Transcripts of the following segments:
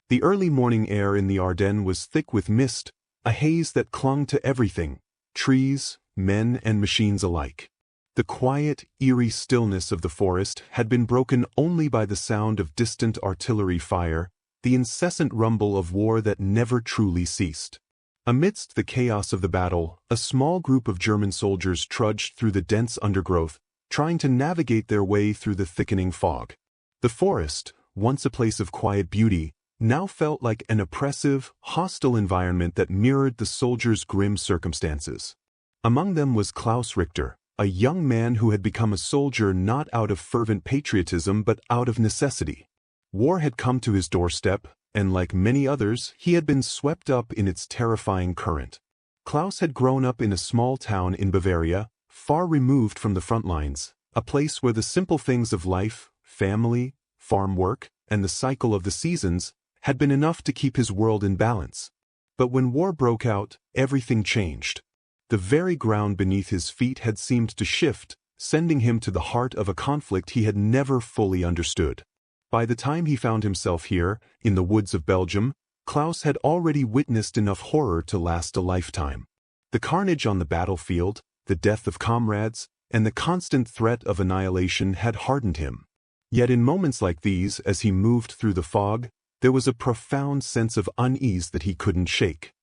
The early morning air in the Ardennes was thick with mist, a haze that clung to everything, trees, men and machines alike. The quiet, eerie stillness of the forest had been broken only by the sound of distant artillery fire, the incessant rumble of war that never truly ceased. Amidst the chaos of the battle, a small group of German soldiers trudged through the dense undergrowth, trying to navigate their way through the thickening fog. The forest, once a place of quiet beauty, now felt like an oppressive, hostile environment that mirrored the soldiers' grim circumstances. Among them was Klaus Richter, a young man who had become a soldier not out of fervent patriotism but out of necessity. War had come to his doorstep, and like many others, he had been swept up in its terrifying current. Klaus had grown up in a small town in Bavaria, far removed from the front lines, a place where the simple things of life, family, farm work, and the cycle of the seasons had been enough to keep his world in balance. But when war broke out, everything changed. The very ground beneath his feet had seemed to shift, sending him to the heart of a conflict he had never fully understood. By the time he found himself here, in the woods of Belgium, Klaus had already witnessed enough horror to last a lifetime. The carnage on the battlefield, the death of comrades, and the constant threat of annihilation had hardened him. Yet in moments like these, as he moved through the fog, there was a profound sense of unease that he couldn't shake.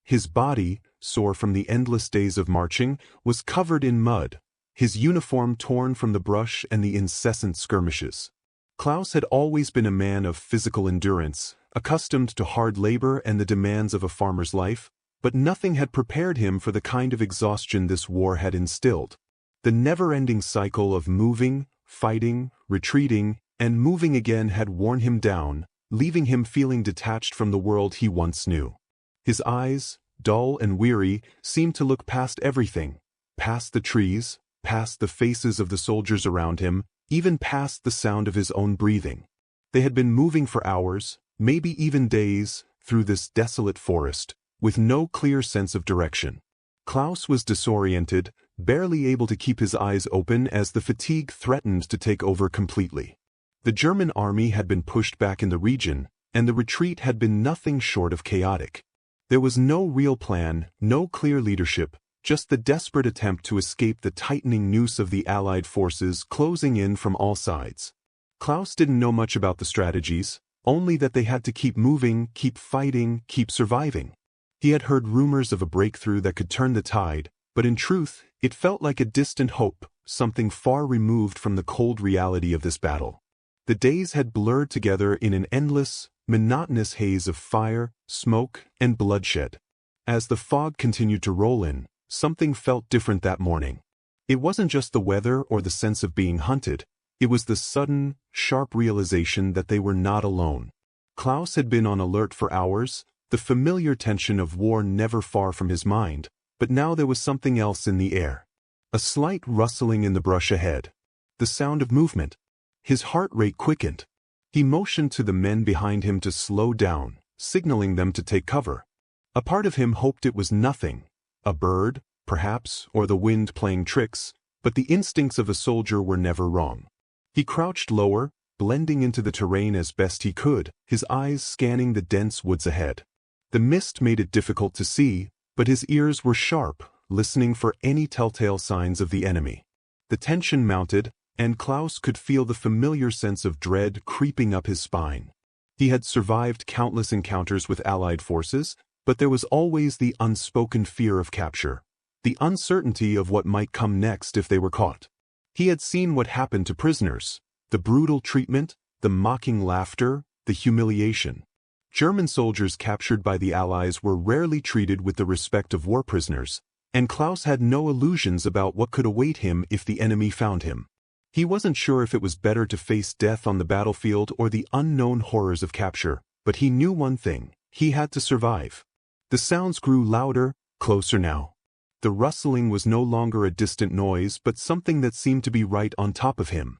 His body, sore from the endless days of marching, was covered in mud, his uniform torn from the brush and the incessant skirmishes. Klaus had always been a man of physical endurance, accustomed to hard labor and the demands of a farmer's life, but nothing had prepared him for the kind of exhaustion this war had instilled. The never-ending cycle of moving, fighting, retreating, and moving again had worn him down, leaving him feeling detached from the world he once knew. His eyes, dull and weary, seemed to look past everything, past the trees, past the faces of the soldiers around him, even past the sound of his own breathing. They had been moving for hours, maybe even days, through this desolate forest, with no clear sense of direction. Klaus was disoriented, barely able to keep his eyes open as the fatigue threatened to take over completely. The German army had been pushed back in the region, and the retreat had been nothing short of chaotic. There was no real plan, no clear leadership, just the desperate attempt to escape the tightening noose of the Allied forces closing in from all sides. Klaus didn't know much about the strategies, only that they had to keep moving, keep fighting, keep surviving. He had heard rumors of a breakthrough that could turn the tide, but in truth, it felt like a distant hope, something far removed from the cold reality of this battle. The days had blurred together in an endless, monotonous haze of fire, smoke, and bloodshed. As the fog continued to roll in, something felt different that morning. It wasn't just the weather or the sense of being hunted, it was the sudden, sharp realization that they were not alone. Klaus had been on alert for hours, the familiar tension of war never far from his mind, but now there was something else in the air. A slight rustling in the brush ahead. The sound of movement. His heart rate quickened. He motioned to the men behind him to slow down, signaling them to take cover. A part of him hoped it was nothing. A bird, perhaps, or the wind playing tricks, but the instincts of a soldier were never wrong. He crouched lower, blending into the terrain as best he could, his eyes scanning the dense woods ahead. The mist made it difficult to see, but his ears were sharp, listening for any telltale signs of the enemy. The tension mounted, and Klaus could feel the familiar sense of dread creeping up his spine. He had survived countless encounters with Allied forces, but there was always the unspoken fear of capture, the uncertainty of what might come next if they were caught. He had seen what happened to prisoners, the brutal treatment, the mocking laughter, the humiliation. German soldiers captured by the Allies were rarely treated with the respect of war prisoners, and Klaus had no illusions about what could await him if the enemy found him. He wasn't sure if it was better to face death on the battlefield or the unknown horrors of capture, but he knew one thing: he had to survive. The sounds grew louder, closer now. The rustling was no longer a distant noise but something that seemed to be right on top of him.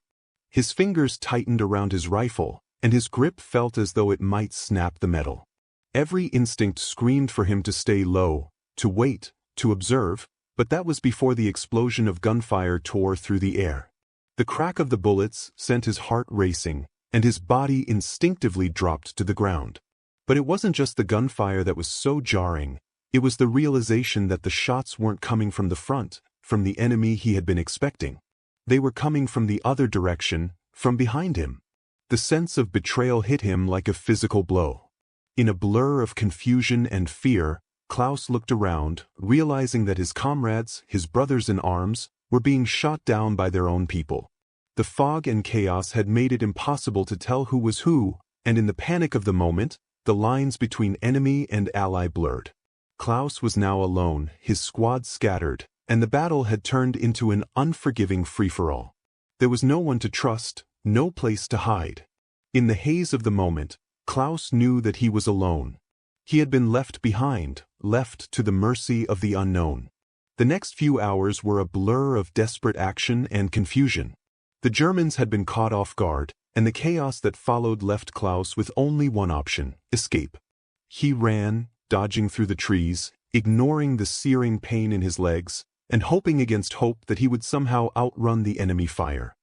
His fingers tightened around his rifle, and his grip felt as though it might snap the metal. Every instinct screamed for him to stay low, to wait, to observe, but that was before the explosion of gunfire tore through the air. The crack of the bullets sent his heart racing, and his body instinctively dropped to the ground. But it wasn't just the gunfire that was so jarring, it was the realization that the shots weren't coming from the front, from the enemy he had been expecting. They were coming from the other direction, from behind him. The sense of betrayal hit him like a physical blow. In a blur of confusion and fear, Klaus looked around, realizing that his comrades, his brothers in arms, were being shot down by their own people. The fog and chaos had made it impossible to tell who was who, and in the panic of the moment, the lines between enemy and ally blurred. Klaus was now alone, his squad scattered, and the battle had turned into an unforgiving free-for-all. There was no one to trust, no place to hide. In the haze of the moment, Klaus knew that he was alone. He had been left behind, left to the mercy of the unknown. The next few hours were a blur of desperate action and confusion. The Germans had been caught off guard, and the chaos that followed left Klaus with only one option: escape. He ran, dodging through the trees, ignoring the searing pain in his legs, and hoping against hope that he would somehow outrun the enemy fire.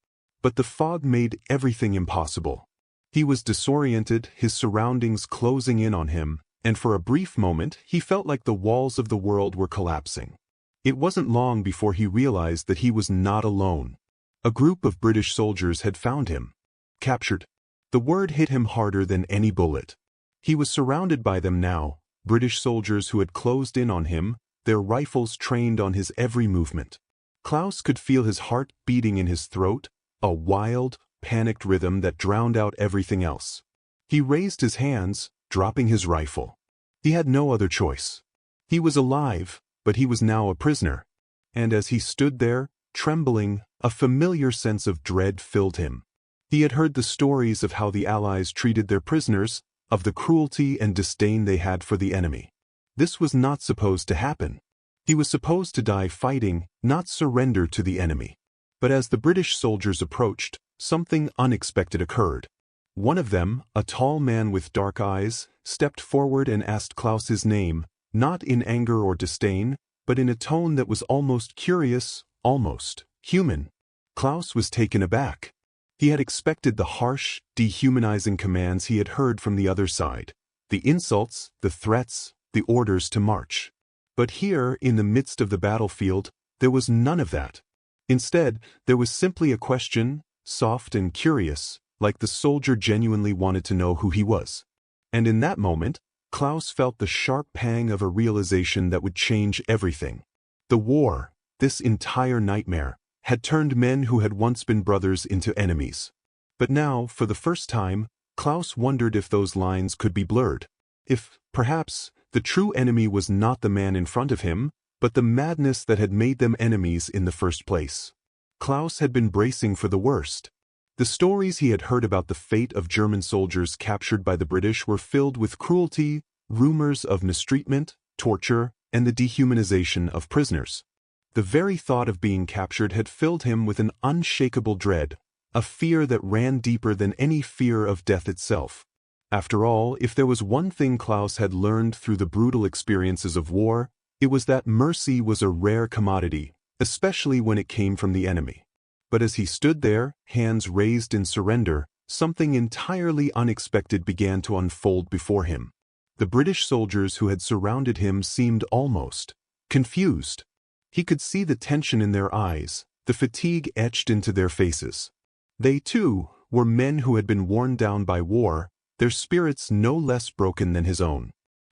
But the fog made everything impossible. He was disoriented, his surroundings closing in on him, and for a brief moment he felt like the walls of the world were collapsing. It wasn't long before he realized that he was not alone. A group of British soldiers had found him. Captured. The word hit him harder than any bullet. He was surrounded by them now, British soldiers who had closed in on him, their rifles trained on his every movement. Klaus could feel his heart beating in his throat, a wild, panicked rhythm that drowned out everything else. He raised his hands, dropping his rifle. He had no other choice. He was alive, but he was now a prisoner. And as he stood there, trembling, a familiar sense of dread filled him. He had heard the stories of how the Allies treated their prisoners, of the cruelty and disdain they had for the enemy. This was not supposed to happen. He was supposed to die fighting, not surrender to the enemy. But as the British soldiers approached, something unexpected occurred. One of them, a tall man with dark eyes, stepped forward and asked Klaus his name, not in anger or disdain, but in a tone that was almost curious, almost human. Klaus was taken aback. He had expected the harsh, dehumanizing commands he had heard from the other side, the insults, the threats, the orders to march. But here, in the midst of the battlefield, there was none of that. Instead, there was simply a question, soft and curious, like the soldier genuinely wanted to know who he was. And in that moment, Klaus felt the sharp pang of a realization that would change everything. The war, this entire nightmare, had turned men who had once been brothers into enemies. But now, for the first time, Klaus wondered if those lines could be blurred. If, perhaps, the true enemy was not the man in front of him, but the madness that had made them enemies in the first place. Klaus had been bracing for the worst. The stories he had heard about the fate of German soldiers captured by the British were filled with cruelty, rumors of mistreatment, torture, and the dehumanization of prisoners. The very thought of being captured had filled him with an unshakable dread, a fear that ran deeper than any fear of death itself. After all, if there was one thing Klaus had learned through the brutal experiences of war, it was that mercy was a rare commodity, especially when it came from the enemy. But as he stood there, hands raised in surrender, something entirely unexpected began to unfold before him. The British soldiers who had surrounded him seemed almost confused. He could see the tension in their eyes, the fatigue etched into their faces. They, too, were men who had been worn down by war, their spirits no less broken than his own.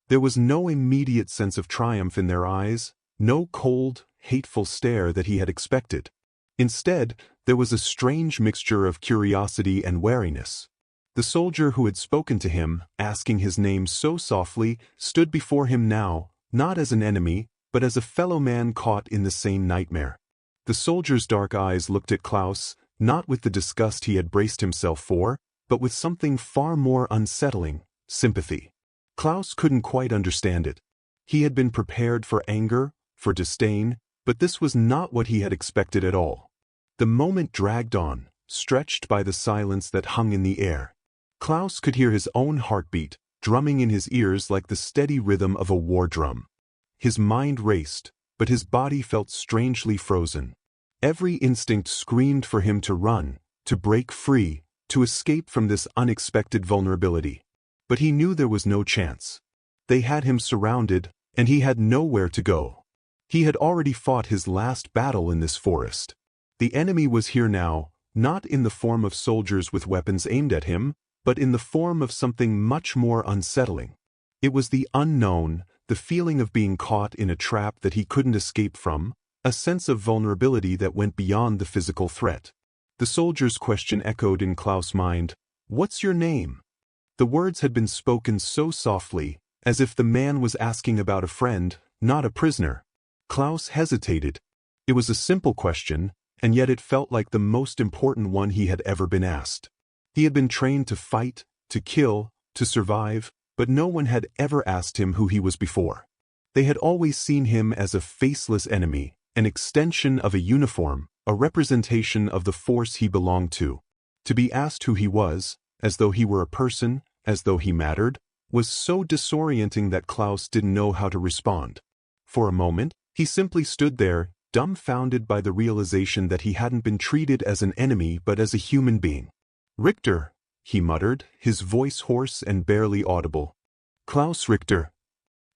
There was no immediate sense of triumph in their eyes, no cold, hateful stare that he had expected. Instead, there was a strange mixture of curiosity and wariness. The soldier who had spoken to him, asking his name so softly, stood before him now, not as an enemy, but as a fellow man caught in the same nightmare. The soldier's dark eyes looked at Klaus, not with the disgust he had braced himself for, but with something far more unsettling: sympathy. Klaus couldn't quite understand it. He had been prepared for anger, for disdain, but this was not what he had expected at all. The moment dragged on, stretched by the silence that hung in the air. Klaus could hear his own heartbeat, drumming in his ears like the steady rhythm of a war drum. His mind raced, but his body felt strangely frozen. Every instinct screamed for him to run, to break free, to escape from this unexpected vulnerability. But he knew there was no chance. They had him surrounded, and he had nowhere to go. He had already fought his last battle in this forest. The enemy was here now, not in the form of soldiers with weapons aimed at him, but in the form of something much more unsettling. It was the unknown, the feeling of being caught in a trap that he couldn't escape from, a sense of vulnerability that went beyond the physical threat. The soldier's question echoed in Klaus' mind, "What's your name?" The words had been spoken so softly, as if the man was asking about a friend, not a prisoner. Klaus hesitated. It was a simple question, and yet it felt like the most important one he had ever been asked. He had been trained to fight, to kill, to survive, but no one had ever asked him who he was before. They had always seen him as a faceless enemy, an extension of a uniform, a representation of the force he belonged to. To be asked who he was, as though he were a person, as though he mattered, was so disorienting that Klaus didn't know how to respond. For a moment, he simply stood there, dumbfounded by the realization that he hadn't been treated as an enemy but as a human being. "Richter," he muttered, his voice hoarse and barely audible. "Klaus Richter."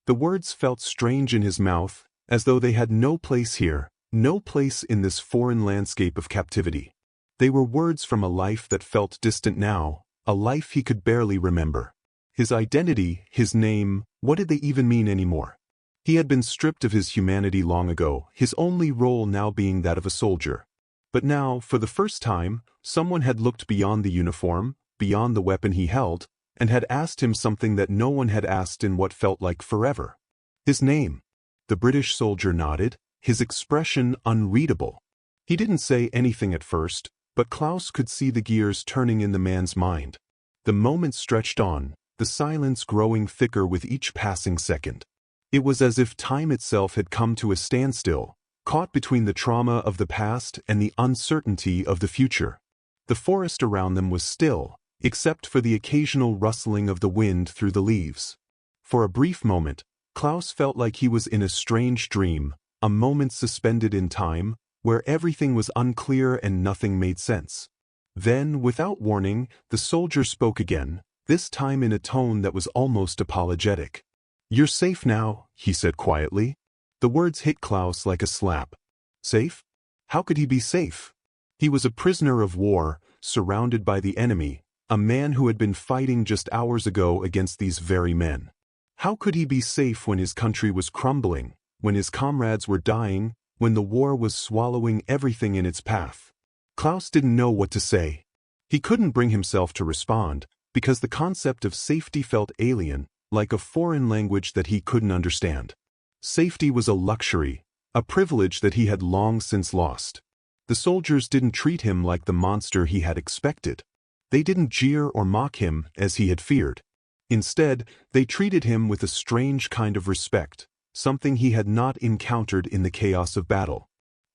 The words felt strange in his mouth, as though they had no place here, no place in this foreign landscape of captivity. They were words from a life that felt distant now, a life he could barely remember. His identity, his name, what did they even mean anymore? He had been stripped of his humanity long ago, his only role now being that of a soldier. But now, for the first time, someone had looked beyond the uniform, beyond the weapon he held, and had asked him something that no one had asked in what felt like forever. His name. The British soldier nodded, his expression unreadable. He didn't say anything at first, but Klaus could see the gears turning in the man's mind. The moment stretched on, the silence growing thicker with each passing second. It was as if time itself had come to a standstill, caught between the trauma of the past and the uncertainty of the future. The forest around them was still, except for the occasional rustling of the wind through the leaves. For a brief moment, Klaus felt like he was in a strange dream, a moment suspended in time, where everything was unclear and nothing made sense. Then, without warning, the soldier spoke again, this time in a tone that was almost apologetic. "You're safe now," he said quietly. The words hit Klaus like a slap. Safe? How could he be safe? He was a prisoner of war, surrounded by the enemy, a man who had been fighting just hours ago against these very men. How could he be safe when his country was crumbling, when his comrades were dying, when the war was swallowing everything in its path? Klaus didn't know what to say. He couldn't bring himself to respond, because the concept of safety felt alien, like a foreign language that he couldn't understand. Safety was a luxury, a privilege that he had long since lost. The soldiers didn't treat him like the monster he had expected. They didn't jeer or mock him as he had feared. Instead, they treated him with a strange kind of respect, something he had not encountered in the chaos of battle.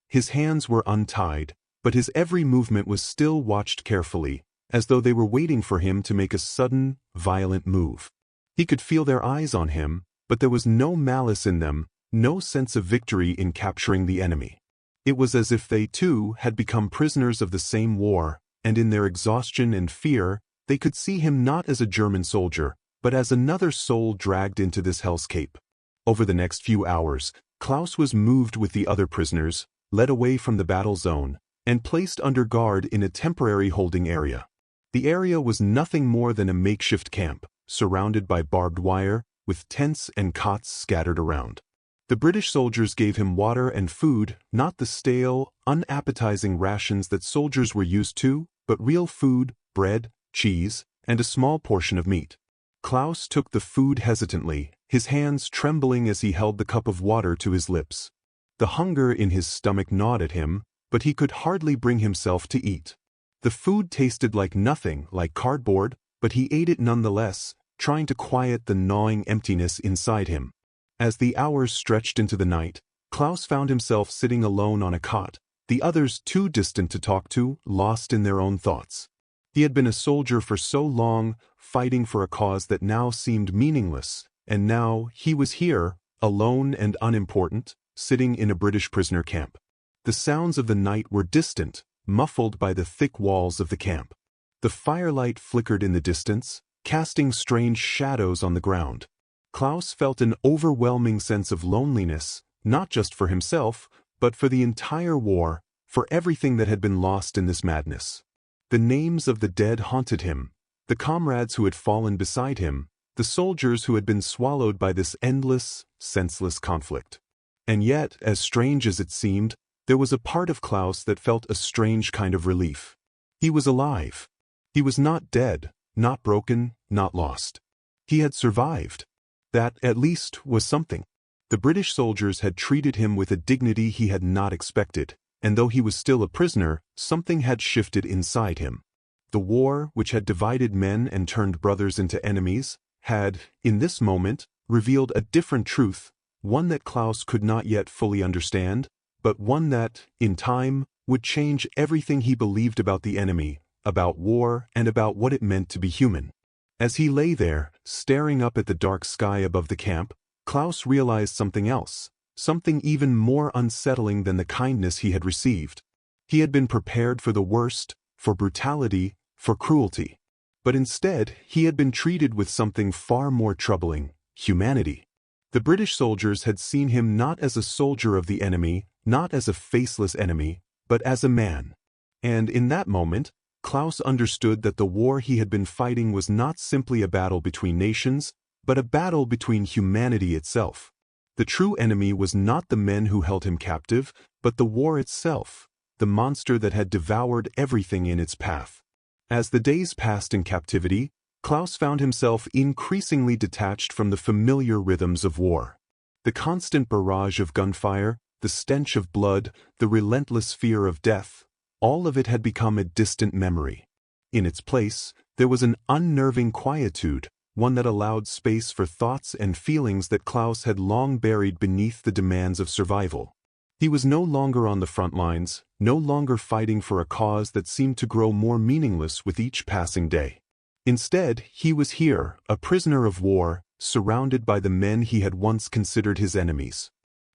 His hands were untied, but his every movement was still watched carefully, as though they were waiting for him to make a sudden, violent move. He could feel their eyes on him, but there was no malice in them, no sense of victory in capturing the enemy. It was as if they too had become prisoners of the same war, and in their exhaustion and fear, they could see him not as a German soldier, but as another soul dragged into this hellscape. Over the next few hours, Klaus was moved with the other prisoners, led away from the battle zone, and placed under guard in a temporary holding area. The area was nothing more than a makeshift camp, surrounded by barbed wire, with tents and cots scattered around. The British soldiers gave him water and food, not the stale, unappetizing rations that soldiers were used to, but real food, bread, cheese, and a small portion of meat. Klaus took the food hesitantly, his hands trembling as he held the cup of water to his lips. The hunger in his stomach gnawed at him, but he could hardly bring himself to eat. The food tasted like nothing, like cardboard, but he ate it nonetheless, trying to quiet the gnawing emptiness inside him. As the hours stretched into the night, Klaus found himself sitting alone on a cot, the others too distant to talk to, lost in their own thoughts. He had been a soldier for so long, fighting for a cause that now seemed meaningless, and now he was here, alone and unimportant, sitting in a British prisoner camp. The sounds of the night were distant, muffled by the thick walls of the camp. The firelight flickered in the distance, casting strange shadows on the ground. Klaus felt an overwhelming sense of loneliness, not just for himself, but for the entire war, for everything that had been lost in this madness. The names of the dead haunted him, the comrades who had fallen beside him, the soldiers who had been swallowed by this endless, senseless conflict. And yet, as strange as it seemed, there was a part of Klaus that felt a strange kind of relief. He was alive. He was not dead, not broken, not lost. He had survived. That, at least, was something. The British soldiers had treated him with a dignity he had not expected, and though he was still a prisoner, something had shifted inside him. The war, which had divided men and turned brothers into enemies, had, in this moment, revealed a different truth, one that Klaus could not yet fully understand, but one that, in time, would change everything he believed about the enemy, about war, and about what it meant to be human. As he lay there, staring up at the dark sky above the camp, Klaus realized something else, something even more unsettling than the kindness he had received. He had been prepared for the worst, for brutality, for cruelty. But instead, he had been treated with something far more troubling: humanity. The British soldiers had seen him not as a soldier of the enemy, not as a faceless enemy, but as a man. And in that moment, Klaus understood that the war he had been fighting was not simply a battle between nations, but a battle between humanity itself. The true enemy was not the men who held him captive, but the war itself, the monster that had devoured everything in its path. As the days passed in captivity, Klaus found himself increasingly detached from the familiar rhythms of war. The constant barrage of gunfire, the stench of blood, the relentless fear of death, all of it had become a distant memory. In its place, there was an unnerving quietude, one that allowed space for thoughts and feelings that Klaus had long buried beneath the demands of survival. He was no longer on the front lines, no longer fighting for a cause that seemed to grow more meaningless with each passing day. Instead, he was here, a prisoner of war, surrounded by the men he had once considered his enemies.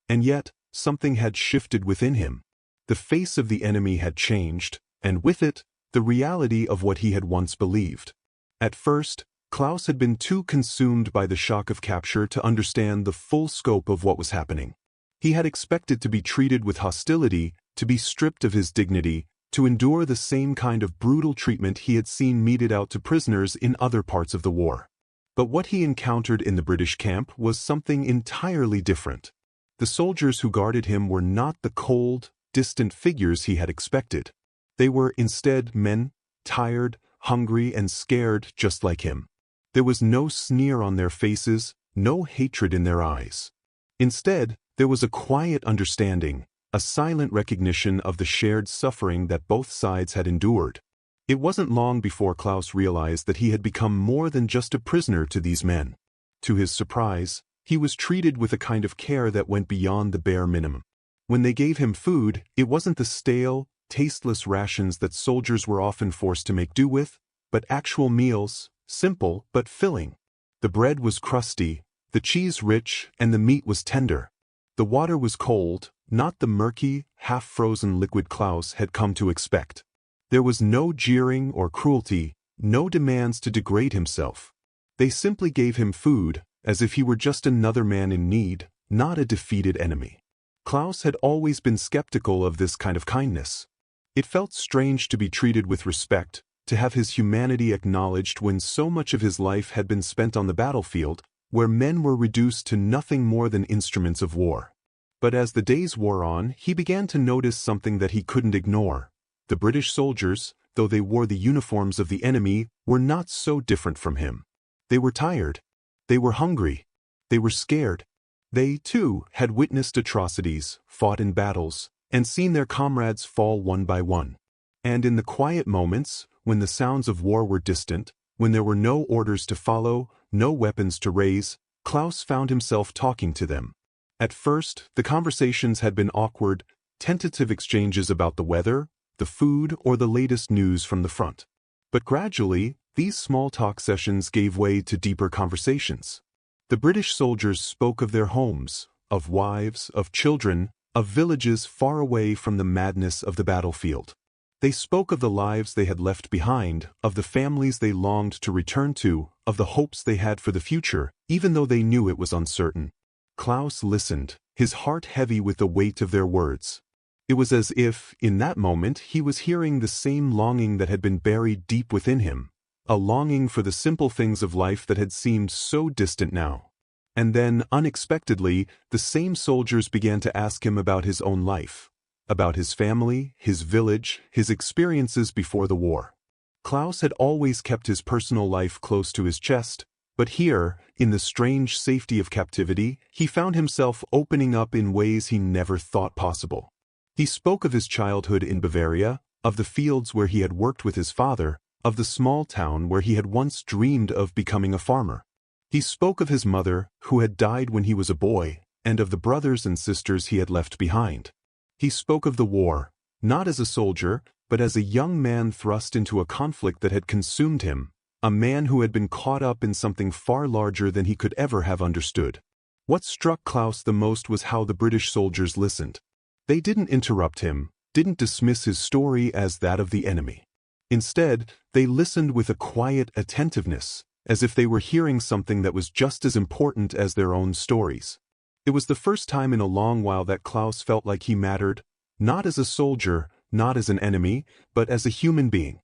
And yet, something had shifted within him. The face of the enemy had changed, and with it, the reality of what he had once believed. At first, Klaus had been too consumed by the shock of capture to understand the full scope of what was happening. He had expected to be treated with hostility, to be stripped of his dignity, to endure the same kind of brutal treatment he had seen meted out to prisoners in other parts of the war. But what he encountered in the British camp was something entirely different. The soldiers who guarded him were not the cold, distant figures he had expected. They were instead men, tired, hungry, and scared just like him. There was no sneer on their faces, no hatred in their eyes. Instead, there was a quiet understanding, a silent recognition of the shared suffering that both sides had endured. It wasn't long before Klaus realized that he had become more than just a prisoner to these men. To his surprise, he was treated with a kind of care that went beyond the bare minimum. When they gave him food, it wasn't the stale, tasteless rations that soldiers were often forced to make do with, but actual meals, simple but filling. The bread was crusty, the cheese rich, and the meat was tender. The water was cold, not the murky, half-frozen liquid Klaus had come to expect. There was no jeering or cruelty, no demands to degrade himself. They simply gave him food, as if he were just another man in need, not a defeated enemy. Klaus had always been skeptical of this kind of kindness. It felt strange to be treated with respect, to have his humanity acknowledged when so much of his life had been spent on the battlefield, where men were reduced to nothing more than instruments of war. But as the days wore on, he began to notice something that he couldn't ignore. The British soldiers, though they wore the uniforms of the enemy, were not so different from him. They were tired. They were hungry. They were scared. They, too, had witnessed atrocities, fought in battles, and seen their comrades fall one by one. And in the quiet moments, when the sounds of war were distant, when there were no orders to follow, no weapons to raise, Klaus found himself talking to them. At first, the conversations had been awkward, tentative exchanges about the weather, the food, or the latest news from the front. But gradually, these small talk sessions gave way to deeper conversations. The British soldiers spoke of their homes, of wives, of children, of villages far away from the madness of the battlefield. They spoke of the lives they had left behind, of the families they longed to return to, of the hopes they had for the future, even though they knew it was uncertain. Klaus listened, his heart heavy with the weight of their words. It was as if, in that moment, he was hearing the same longing that had been buried deep within him, a longing for the simple things of life that had seemed so distant now. And then, unexpectedly, the same soldiers began to ask him about his own life, about his family, his village, his experiences before the war. Klaus had always kept his personal life close to his chest, but here, in the strange safety of captivity, he found himself opening up in ways he never thought possible. He spoke of his childhood in Bavaria, of the fields where he had worked with his father, of the small town where he had once dreamed of becoming a farmer. He spoke of his mother, who had died when he was a boy, and of the brothers and sisters he had left behind. He spoke of the war, not as a soldier, but as a young man thrust into a conflict that had consumed him, a man who had been caught up in something far larger than he could ever have understood. What struck Klaus the most was how the British soldiers listened. They didn't interrupt him, didn't dismiss his story as that of the enemy. Instead, they listened with a quiet attentiveness, as if they were hearing something that was just as important as their own stories. It was the first time in a long while that Klaus felt like he mattered, not as a soldier, not as an enemy, but as a human being.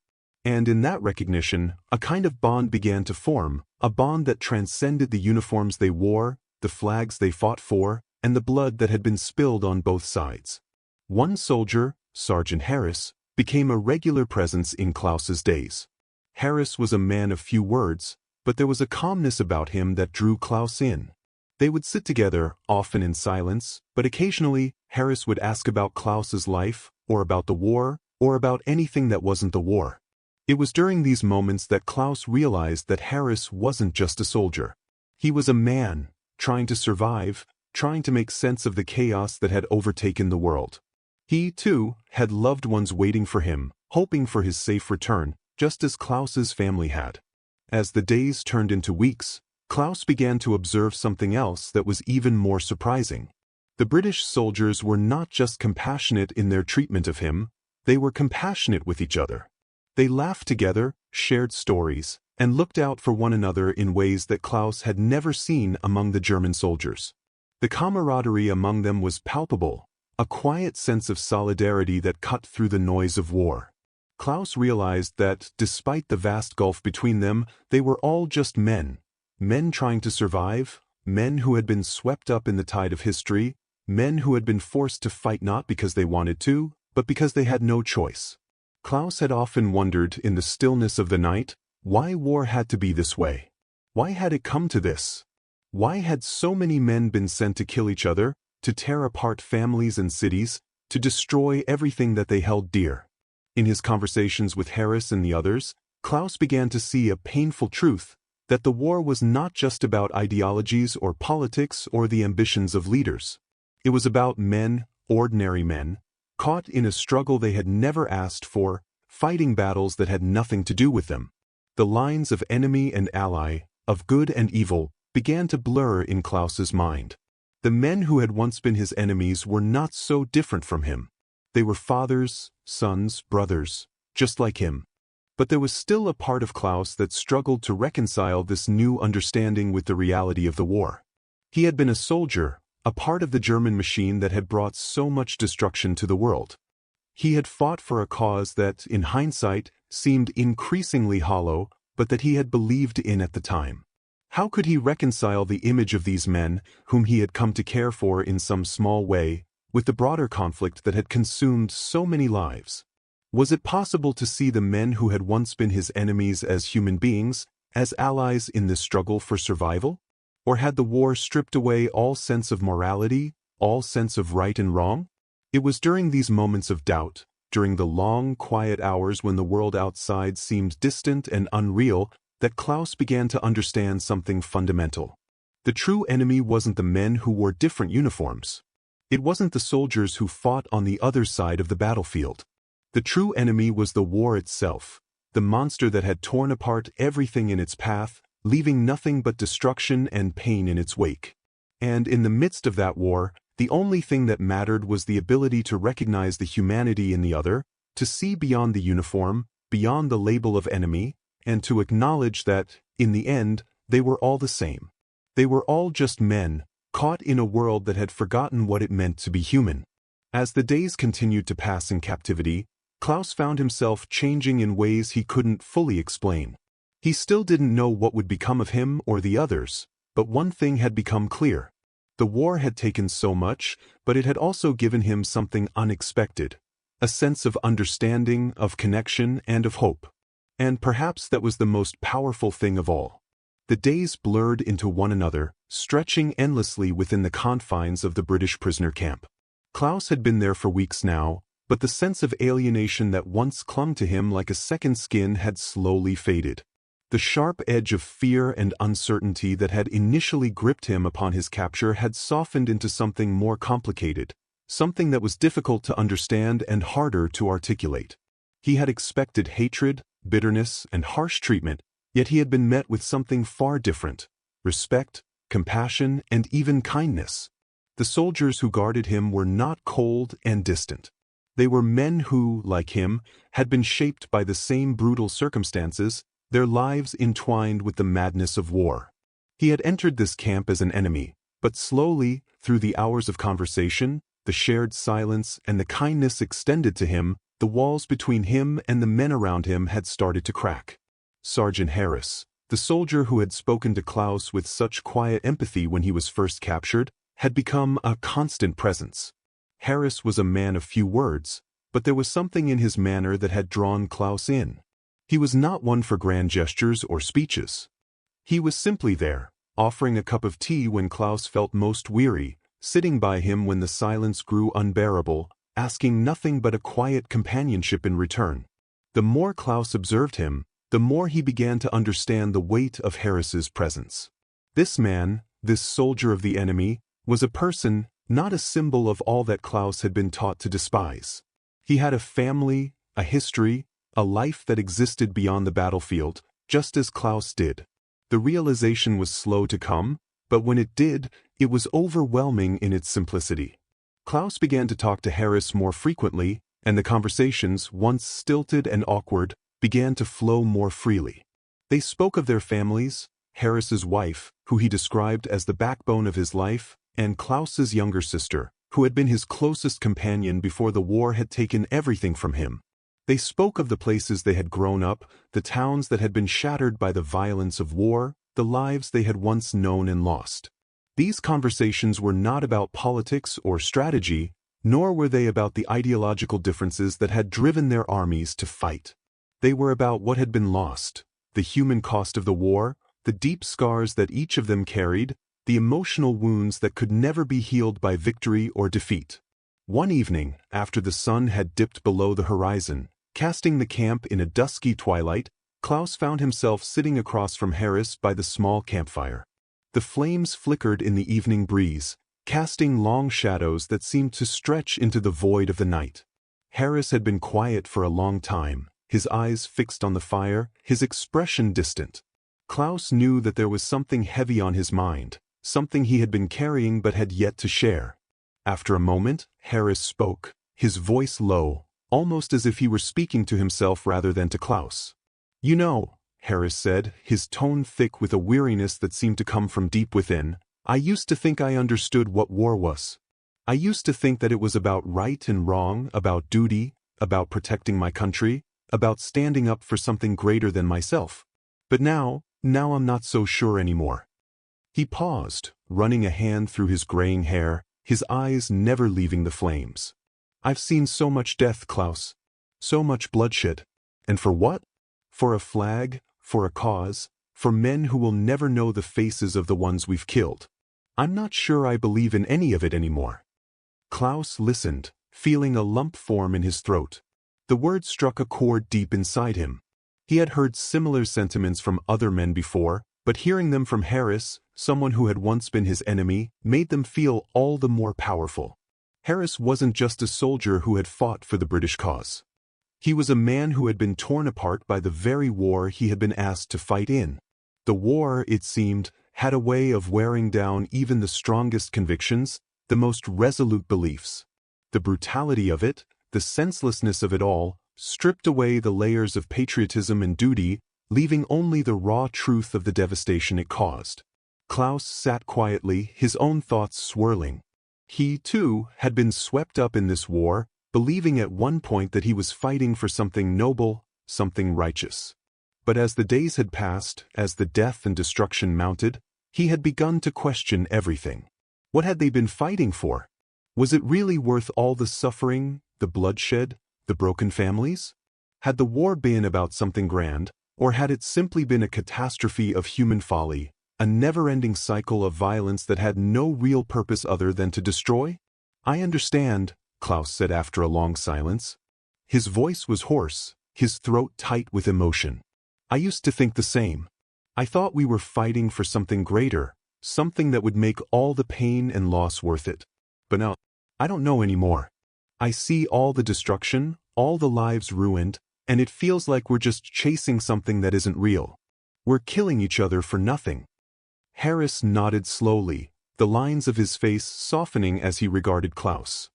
And in that recognition, a kind of bond began to form, a bond that transcended the uniforms they wore, the flags they fought for, and the blood that had been spilled on both sides. One soldier, Sergeant Harris, became a regular presence in Klaus's days. Harris was a man of few words, but there was a calmness about him that drew Klaus in. They would sit together, often in silence, but occasionally Harris would ask about Klaus's life, or about the war, or about anything that wasn't the war. It was during these moments that Klaus realized that Harris wasn't just a soldier. He was a man, trying to survive, trying to make sense of the chaos that had overtaken the world. He, too, had loved ones waiting for him, hoping for his safe return, just as Klaus's family had. As the days turned into weeks, Klaus began to observe something else that was even more surprising. The British soldiers were not just compassionate in their treatment of him, they were compassionate with each other. They laughed together, shared stories, and looked out for one another in ways that Klaus had never seen among the German soldiers. The camaraderie among them was palpable, a quiet sense of solidarity that cut through the noise of war. Klaus realized that, despite the vast gulf between them, they were all just men. Men trying to survive, men who had been swept up in the tide of history, men who had been forced to fight not because they wanted to, but because they had no choice. Klaus had often wondered in the stillness of the night, why war had to be this way. Why had it come to this? Why had so many men been sent to kill each other, to tear apart families and cities, to destroy everything that they held dear? In his conversations with Harris and the others, Klaus began to see a painful truth, that the war was not just about ideologies or politics or the ambitions of leaders. It was about men, ordinary men, caught in a struggle they had never asked for, fighting battles that had nothing to do with them. The lines of enemy and ally, of good and evil, began to blur in Klaus's mind. The men who had once been his enemies were not so different from him. They were fathers, sons, brothers, just like him. But there was still a part of Klaus that struggled to reconcile this new understanding with the reality of the war. He had been a soldier, a part of the German machine that had brought so much destruction to the world. He had fought for a cause that, in hindsight, seemed increasingly hollow, but that he had believed in at the time. How could he reconcile the image of these men, whom he had come to care for in some small way, with the broader conflict that had consumed so many lives? Was it possible to see the men who had once been his enemies as human beings, as allies in this struggle for survival? Or had the war stripped away all sense of morality, all sense of right and wrong? It was during these moments of doubt, during the long, quiet hours when the world outside seemed distant and unreal, that Klaus began to understand something fundamental. The true enemy wasn't the men who wore different uniforms. It wasn't the soldiers who fought on the other side of the battlefield. The true enemy was the war itself, the monster that had torn apart everything in its path, leaving nothing but destruction and pain in its wake. And in the midst of that war, the only thing that mattered was the ability to recognize the humanity in the other, to see beyond the uniform, beyond the label of enemy, and to acknowledge that, in the end, they were all the same. They were all just men, caught in a world that had forgotten what it meant to be human. As the days continued to pass in captivity, Klaus found himself changing in ways he couldn't fully explain. He still didn't know what would become of him or the others, but one thing had become clear. The war had taken so much, but it had also given him something unexpected, a sense of understanding, of connection, and of hope. And perhaps that was the most powerful thing of all. The days blurred into one another, stretching endlessly within the confines of the British prisoner camp. Klaus had been there for weeks now, but the sense of alienation that once clung to him like a second skin had slowly faded. The sharp edge of fear and uncertainty that had initially gripped him upon his capture had softened into something more complicated, something that was difficult to understand and harder to articulate. He had expected hatred, bitterness, and harsh treatment, yet he had been met with something far different: respect, compassion, and even kindness. The soldiers who guarded him were not cold and distant. They were men who, like him, had been shaped by the same brutal circumstances, their lives entwined with the madness of war. He had entered this camp as an enemy, but slowly, through the hours of conversation, the shared silence, and the kindness extended to him, the walls between him and the men around him had started to crack. Sergeant Harris, the soldier who had spoken to Klaus with such quiet empathy when he was first captured, had become a constant presence. Harris was a man of few words, but there was something in his manner that had drawn Klaus in. He was not one for grand gestures or speeches. He was simply there, offering a cup of tea when Klaus felt most weary, sitting by him when the silence grew unbearable, asking nothing but a quiet companionship in return. The more Klaus observed him, the more he began to understand the weight of Harris's presence. This man, this soldier of the enemy, was a person, not a symbol of all that Klaus had been taught to despise. He had a family, a history, a life that existed beyond the battlefield, just as Klaus did. The realization was slow to come, but when it did, it was overwhelming in its simplicity. Klaus began to talk to Harris more frequently, and the conversations, once stilted and awkward, began to flow more freely. They spoke of their families, Harris's wife, who he described as the backbone of his life, and Klaus's younger sister, who had been his closest companion before the war had taken everything from him. They spoke of the places they had grown up, the towns that had been shattered by the violence of war, the lives they had once known and lost. These conversations were not about politics or strategy, nor were they about the ideological differences that had driven their armies to fight. They were about what had been lost, the human cost of the war, the deep scars that each of them carried, the emotional wounds that could never be healed by victory or defeat. One evening, after the sun had dipped below the horizon, casting the camp in a dusky twilight, Klaus found himself sitting across from Harris by the small campfire. The flames flickered in the evening breeze, casting long shadows that seemed to stretch into the void of the night. Harris had been quiet for a long time, his eyes fixed on the fire, his expression distant. Klaus knew that there was something heavy on his mind, something he had been carrying but had yet to share. After a moment, Harris spoke, his voice low, almost as if he were speaking to himself rather than to Klaus. "You know," Harris said, his tone thick with a weariness that seemed to come from deep within, "I used to think I understood what war was. I used to think that it was about right and wrong, about duty, about protecting my country, about standing up for something greater than myself. But now I'm not so sure anymore." He paused, running a hand through his graying hair, his eyes never leaving the flames. "I've seen so much death, Klaus. So much bloodshed. And for what? For a flag, for a cause, for men who will never know the faces of the ones we've killed. I'm not sure I believe in any of it anymore." Klaus listened, feeling a lump form in his throat. The words struck a chord deep inside him. He had heard similar sentiments from other men before, but hearing them from Harris, someone who had once been his enemy, made them feel all the more powerful. Harris wasn't just a soldier who had fought for the British cause. He was a man who had been torn apart by the very war he had been asked to fight in. The war, it seemed, had a way of wearing down even the strongest convictions, the most resolute beliefs. The brutality of it, the senselessness of it all, stripped away the layers of patriotism and duty, leaving only the raw truth of the devastation it caused. Klaus sat quietly, his own thoughts swirling. He, too, had been swept up in this war, believing at one point that he was fighting for something noble, something righteous. But as the days had passed, as the death and destruction mounted, he had begun to question everything. What had they been fighting for? Was it really worth all the suffering, the bloodshed, the broken families? Had the war been about something grand, or had it simply been a catastrophe of human folly, a never-ending cycle of violence that had no real purpose other than to destroy? "I understand," Klaus said after a long silence. His voice was hoarse, his throat tight with emotion. "I used to think the same. I thought we were fighting for something greater, something that would make all the pain and loss worth it. But now, I don't know anymore. I see all the destruction, all the lives ruined, and it feels like we're just chasing something that isn't real. We're killing each other for nothing." Harris nodded slowly, the lines of his face softening as he regarded Klaus.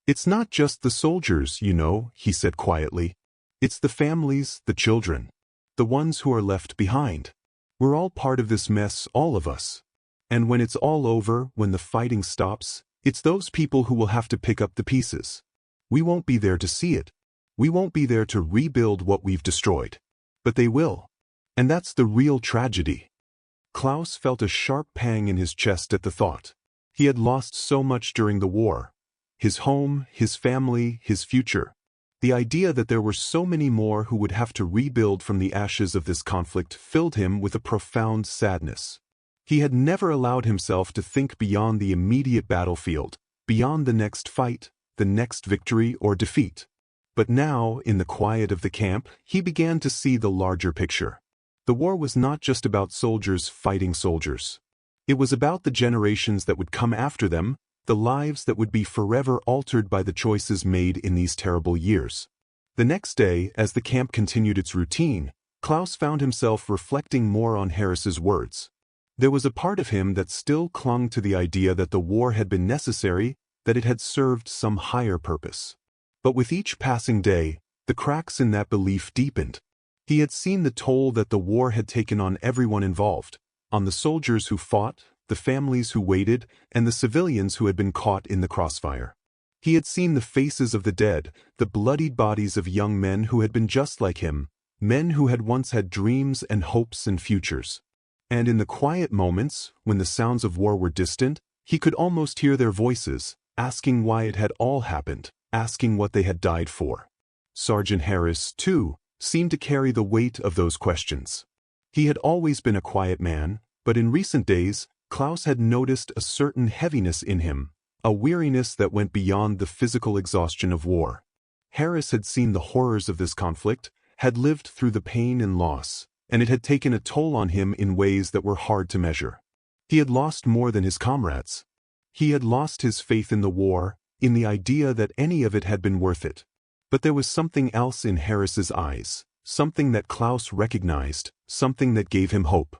"It's not just the soldiers, you know," he said quietly. "It's the families, the children, the ones who are left behind. We're all part of this mess, all of us. And when it's all over, when the fighting stops, it's those people who will have to pick up the pieces. We won't be there to see it. We won't be there to rebuild what we've destroyed. But they will. And that's the real tragedy." Klaus felt a sharp pang in his chest at the thought. He had lost so much during the war. His home, his family, his future. The idea that there were so many more who would have to rebuild from the ashes of this conflict filled him with a profound sadness. He had never allowed himself to think beyond the immediate battlefield, beyond the next fight, the next victory or defeat. But now, in the quiet of the camp, he began to see the larger picture. The war was not just about soldiers fighting soldiers. It was about the generations that would come after them, the lives that would be forever altered by the choices made in these terrible years. The next day, as the camp continued its routine, Klaus found himself reflecting more on Harris's words. There was a part of him that still clung to the idea that the war had been necessary, that it had served some higher purpose. But with each passing day, the cracks in that belief deepened. He had seen the toll that the war had taken on everyone involved, on the soldiers who fought, the families who waited, and the civilians who had been caught in the crossfire. He had seen the faces of the dead, the bloodied bodies of young men who had been just like him, men who had once had dreams and hopes and futures. And in the quiet moments, when the sounds of war were distant, he could almost hear their voices, asking why it had all happened, asking what they had died for. Sergeant Harris, too, seemed to carry the weight of those questions. He had always been a quiet man, but in recent days, Klaus had noticed a certain heaviness in him, a weariness that went beyond the physical exhaustion of war. Harris had seen the horrors of this conflict, had lived through the pain and loss, and it had taken a toll on him in ways that were hard to measure. He had lost more than his comrades. He had lost his faith in the war, in the idea that any of it had been worth it. But there was something else in Harris's eyes, something that Klaus recognized, something that gave him hope.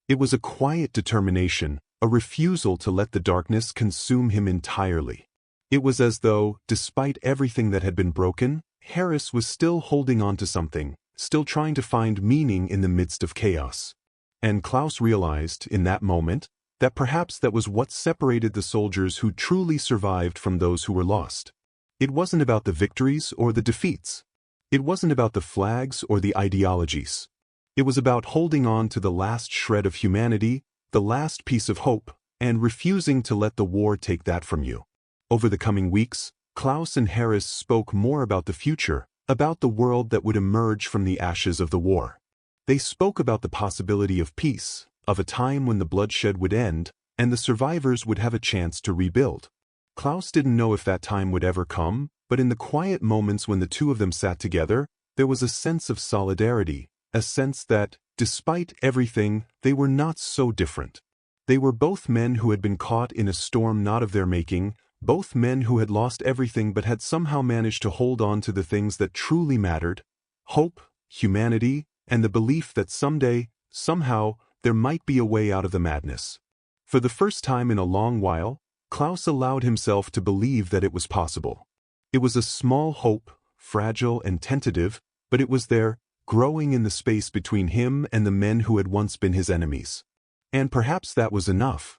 It was a quiet determination, a refusal to let the darkness consume him entirely. It was as though, despite everything that had been broken, Harris was still holding on to something, still trying to find meaning in the midst of chaos. And Klaus realized, in that moment, that perhaps that was what separated the soldiers who truly survived from those who were lost. It wasn't about the victories or the defeats. It wasn't about the flags or the ideologies. It was about holding on to the last shred of humanity, the last piece of hope, and refusing to let the war take that from you. Over the coming weeks, Klaus and Harris spoke more about the future, about the world that would emerge from the ashes of the war. They spoke about the possibility of peace, of a time when the bloodshed would end, and the survivors would have a chance to rebuild. Klaus didn't know if that time would ever come, but in the quiet moments when the two of them sat together, there was a sense of solidarity, a sense that, despite everything, they were not so different. They were both men who had been caught in a storm not of their making, both men who had lost everything but had somehow managed to hold on to the things that truly mattered: hope, humanity, and the belief that someday, somehow, there might be a way out of the madness. For the first time in a long while, Klaus allowed himself to believe that it was possible. It was a small hope, fragile and tentative, but it was there, growing in the space between him and the men who had once been his enemies. And perhaps that was enough.